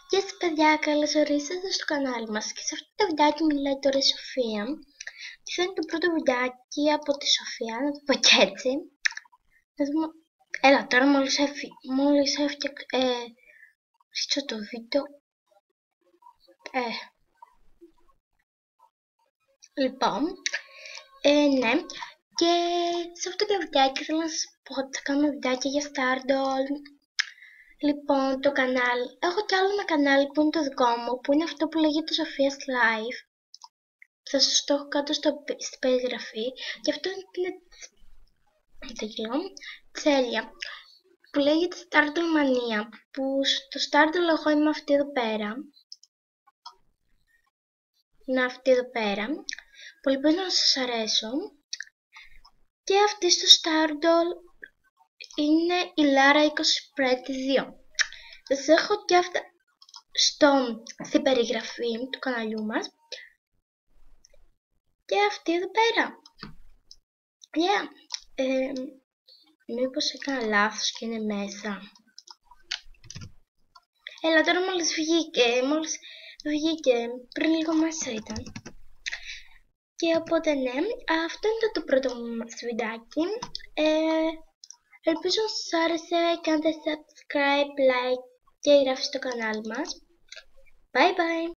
Γεια σας παιδιά, καλώς ορίσατε στο κανάλι μας. Και σε αυτό το βιντεάκι μιλάει τώρα η Σοφία. Και θα είναι το πρώτο βιντεάκι από τη Σοφία, να το πω και έτσι. Έλα, τώρα μόλις έφτιαξα το βίντεο. Λοιπόν, ναι. Και σε αυτό το βιντεάκι θέλω να σας πω ότι θα κάνω βιντεάκια για Stardoll. Λοιπόν, το κανάλι. Έχω κι άλλο ένα κανάλι που είναι το δικό μου, που είναι αυτό που λέγεται Σοφίας Live. Θα σας το έχω κάτω στην περιγραφή. Και αυτό είναι τέλεια. Που λέγεται Stardoll Mania. Που στο Stardoll εγώ είμαι αυτή εδώ πέρα. Είναι αυτή εδώ πέρα. Που ελπίζω να σας αρέσω. Και αυτή στο Stardoll είναι η Lara 20 Spread 2. Θα σας έχω και αυτά στην περιγραφή του καναλιού μας. Και αυτή εδώ πέρα. Μήπως έκανα λάθος και είναι μέσα. Έλα, τώρα μόλις βγήκε, πριν λίγο μέσα ήταν. Και οπότε ναι, αυτό είναι το πρώτο μας βιντεάκι. Ελπίζω να σας άρεσε, κάντε subscribe, like και εγγραφή στο κανάλι μας. Bye bye!